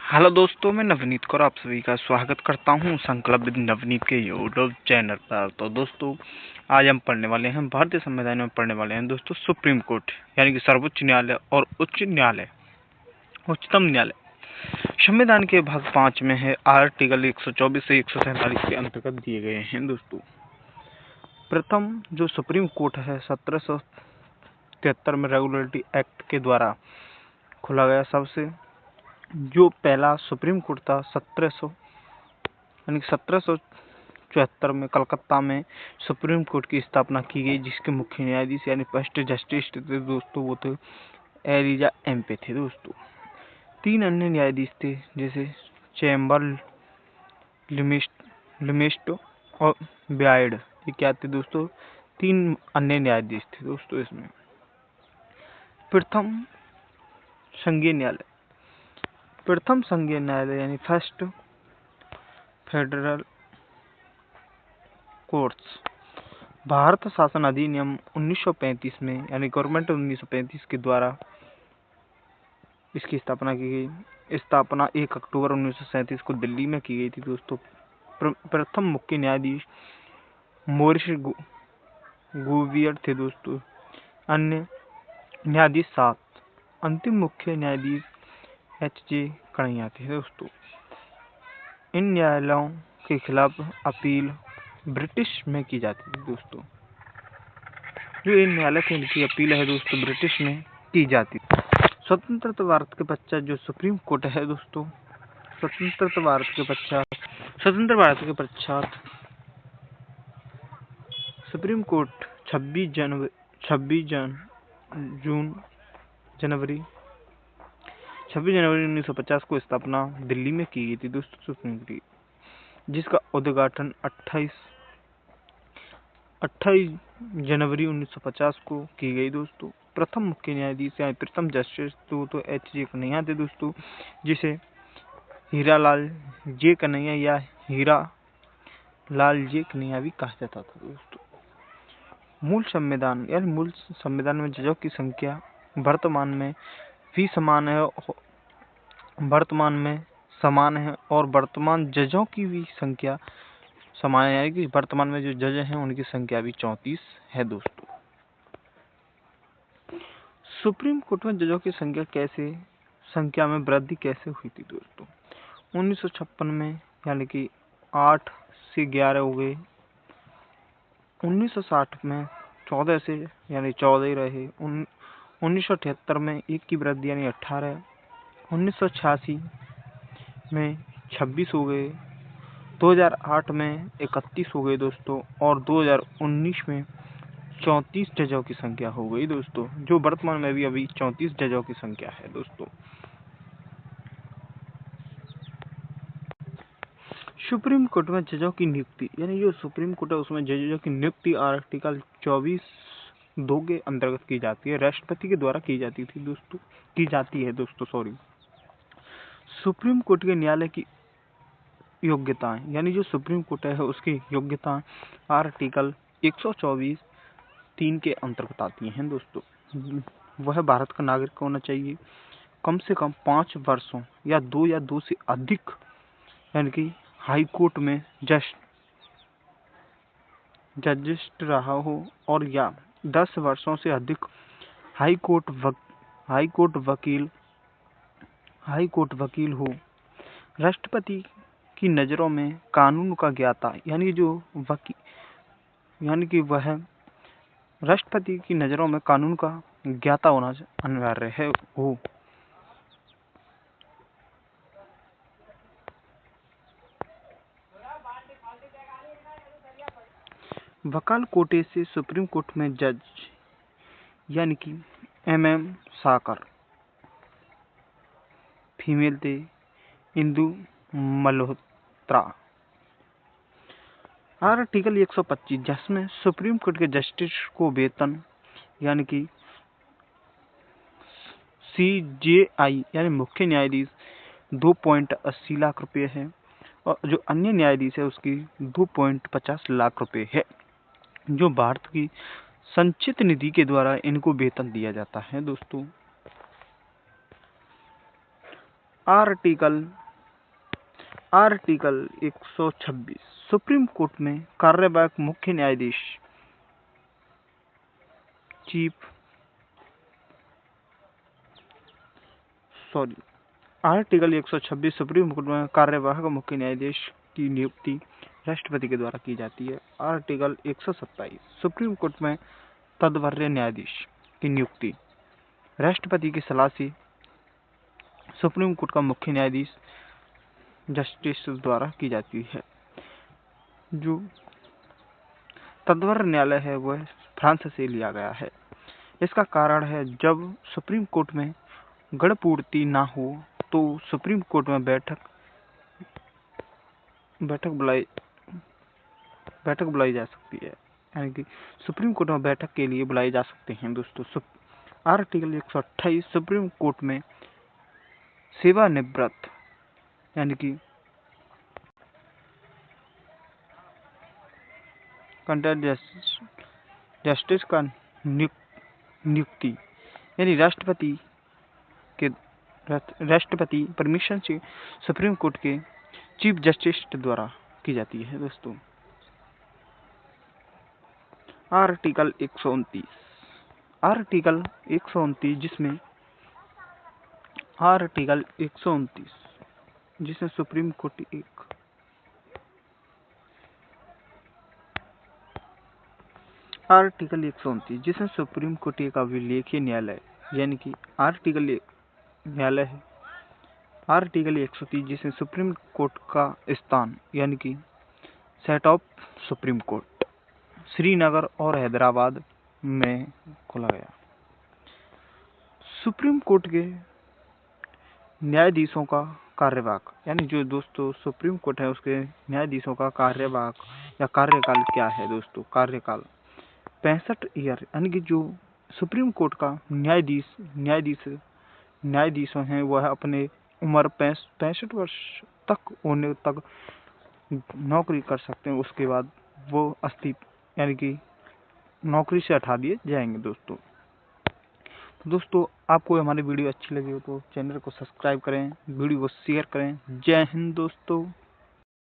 Hello दोस्तों, मैं नवनीत कौर आप सभी का स्वागत करता हूं संकल्प विद नवनीत के यूट्यूब चैनल पर। तो दोस्तों, आज हम पढ़ने वाले हैं भारतीय संविधान में पढ़ने वाले हैं दोस्तों सुप्रीम कोर्ट यानी कि सर्वोच्च न्यायालय और उच्चतम न्यायालय। संविधान के भाग 5 में है आर्टिकल 124 से 147 के अंतर्गत दिए गए हैं दोस्तों। प्रथम जो सुप्रीम कोर्ट है 1773 में रेगुलेटरी एक्ट के द्वारा खोला गया। सबसे जो पहला सुप्रीम कोर्ट था 1774 में कलकत्ता में सुप्रीम कोर्ट की स्थापना की गई, जिसके मुख्य न्यायाधीश यानी फर्स्ट जस्टिस थे दोस्तों, वो थे एलिजा एम्पे थे दोस्तों। 3 अन्य न्यायाधीश थे जैसे चैम्बर, लिमिस्ट और ब्राइड। ये क्या थे दोस्तों? 3 अन्य न्यायाधीश थे दोस्तों इसमें। प्रथम संघीय न्यायालय यानी फर्स्ट फेडरल कोर्ट्स भारत शासन अधिनियम 1935 में यानी गवर्नमेंट 1935 के द्वारा इसकी स्थापना की गई। स्थापना 1 अक्टूबर 1937 को दिल्ली में की गई थी दोस्तों। प्रथम मुख्य न्यायाधीश मोरिस गुवियर थे दोस्तों। अन्य न्यायाधीश 7। अंतिम मुख्य न्यायाधीश H.J. कन्हैया थे दोस्तों। इन न्यायालयों के खिलाफ अपील ब्रिटिश में की जाती थी दोस्तों। जो इन न्यायालय थे इनकी अपील है दोस्तों ब्रिटिश में की जाती थी। स्वतंत्रता भारत के पश्चात जो सुप्रीम कोर्ट है दोस्तों, स्वतंत्र भारत के पश्चात सुप्रीम कोर्ट 26 जनवरी 1950 को स्थापना दिल्ली में की गई थी दोस्तों सुप्रीम कोर्ट की, जिसका उद्घाटन 28 जनवरी 1950 को की गई दोस्तों। प्रथम मुख्य न्यायाधीश या प्रथम जस्टिस तो H.J. कन्हैया थे दोस्तों, जिसे हीरालाल जे कन्हैया या हीरालाल जे कन्हैया भी कहा जाता था दोस्तों। मूल संविधान में जजों की संख्या वर्तमान में समान है और वर्तमान जजों की भी संख्या समान है, यानी कि वर्तमान में जो जज हैं उनकी संख्या भी 34 है दोस्तों। सुप्रीम कोर्ट में जजों की संख्या में वृद्धि कैसे हुई थी दोस्तों? 1956 में यानी कि 8 से 11 हो गए। 1960 में 14 से यानी 14 ही रहे। 1978 में 1 की वृद्धि यानी 18। 1986 में 26 हो गए। 2008 में 31 हो गए दोस्तों और 2019 में 34 जजों की संख्या हो गई दोस्तों, जो वर्तमान में भी अभी 34 जजों की संख्या है दोस्तों। सुप्रीम कोर्ट में जजों की नियुक्ति यानी जो सुप्रीम कोर्ट है उसमें जजों की नियुक्ति आर्टिकल 24(2) के अंतर्गत की जाती है। राष्ट्रपति के द्वारा की जाती है दोस्तों। सुप्रीम कोर्ट के न्यायालय की योग्यताएं यानी जो सुप्रीम कोर्ट है उसकी योग्यताएं आर्टिकल 124(3) के अंतर्गत आती हैं दोस्तों। वह भारत का नागरिक होना चाहिए, कम से कम 5 वर्षों या 2 से अधिक यानी कि हाई कोर्ट में जजिस्ट रहा हो और या 10 वर्षों से अधिक हाई कोर्ट वकील हो। राष्ट्रपति की नज़रों में कानून का ज्ञाता यानी कि वह राष्ट्रपति की नज़रों में कानून का ज्ञाता होना अनिवार्य हो। वकाल कोटे से सुप्रीम कोर्ट में जज यानी कि MM साकर फीमेल थे इंदु मल्होत्रा। आर्टिकल 125 जिसमें सुप्रीम कोर्ट के जस्टिस को वेतन यानी कि CJI यानी मुख्य न्यायाधीश 2.80 लाख रुपए है और जो अन्य न्यायाधीश है उसकी 2.50 लाख रुपए है, जो भारत की संचित निधि के द्वारा इनको वेतन दिया जाता है दोस्तों। आर्टिकल आर्टिकल 126 सुप्रीम कोर्ट में कार्यवाहक मुख्य न्यायाधीश आर्टिकल 126 सुप्रीम कोर्ट में कार्यवाहक मुख्य न्यायाधीश की नियुक्ति राष्ट्रपति के द्वारा की जाती है। आर्टिकल 127 सुप्रीम कोर्ट में तदवर्य न्यायाधीश की नियुक्ति राष्ट्रपति की सलाह से सुप्रीम कोर्ट का मुख्य न्यायाधीश जस्टिस द्वारा की जाती है। जो तदवर्य न्यायालय है वह फ्रांस से लिया गया है। इसका कारण है जब सुप्रीम कोर्ट में गणपूर्ति ना हो तो सुप्रीम कोर्ट में बैठक बुलाई जा सकती है, यानी कि सुप्रीम कोर्ट में बैठक के लिए बुलाए जा सकते हैं दोस्तों। आर्टिकल 128 सुप्रीम कोर्ट में सेवानिवृत्त यानी कि जस्टिस का नियुक्ति यानी राष्ट्रपति परमिशन से सुप्रीम कोर्ट के चीफ जस्टिस द्वारा की जाती है दोस्तों। आर्टिकल 129 जिसमें सुप्रीम कोर्ट एक अभिलेखीय न्यायालय यानी कि आर्टिकल 130 जिसमें सुप्रीम कोर्ट का स्थान यानी कि set of supreme court Srinagar और हैदराबाद में खोला गया। सुप्रीम कोर्ट के न्यायाधीशों का कार्यवाहक यानी जो दोस्तों सुप्रीम कोर्ट है उसके न्यायाधीशों का कार्यवाहक या कार्यकाल क्या है दोस्तों? कार्यकाल 65 ईयर यानी कि जो सुप्रीम कोर्ट का न्यायाधीश हैं वह अपने उम्र 65 वर्ष तक होने तक नौकरी कर सकते हैं। उसके बाद वो यानी कि नौकरी से हटा दिए जाएंगे दोस्तों। तो दोस्तों आपको हमारी वीडियो अच्छी लगी हो तो चैनल को सब्सक्राइब करें, वीडियो को शेयर करें। जय हिंद दोस्तों।